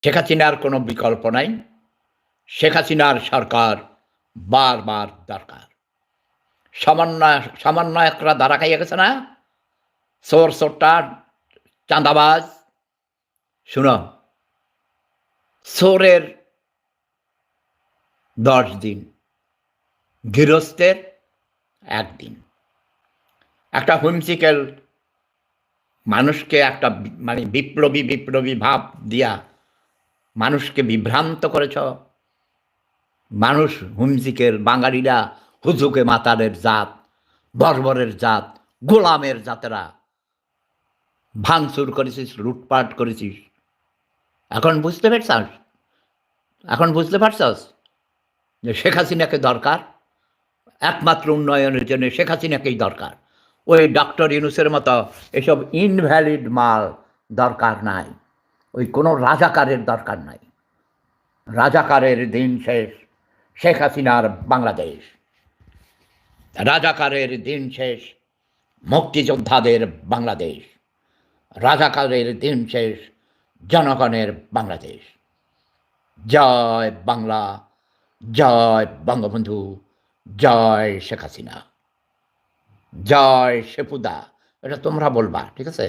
শেখ হাসিনার কোনো বিকল্প নাই। শেখ হাসিনার সরকার বারবার দরকার। সমন্বয়করা ধরা খাইয়া গেছে না? চোর চোরটার চাঁদাবাজ। শুনো, চোরের ১০ দিন, গৃহস্থের ১ দিন। একটা হুমসিকেল মানুষকে একটা মানে বিপ্লবী ভাব দিয়া মানুষকে বিভ্রান্ত করেছ। মানুষ হুমসিকেল, বাঙালিরা হুজুকে মাতালের জাত, বর্বরের জাত, গোলামের জাতেরা ভাঙচুর করেছিস, লুটপাট করেছিস। এখন বুঝতে পারছস? এখন বুঝতে পারছস যে শেখ হাসিনাকে দরকার? একমাত্র উন্নয়নের জন্য শেখ হাসিনাকেই দরকার। ওই ডক্টর ইউনূসের মতো এসব ইনভ্যালিড মাল দরকার নাই। ওই কোনো রাজাকারের দরকার নাই। রাজাকারের দিন শেষ। শেখ হাসিনার বাংলাদেশ। রাজাকারের দিন শেষ। মুক্তিযোদ্ধাদের বাংলাদেশ। রাজাকারের দিন শেষ। জনগণের বাংলাদেশ। জয় বাংলা, জয় বঙ্গবন্ধু, জয় শেখ হাসিনা, জয় শেপুদা। এটা তোমরা বলবা, ঠিক আছে?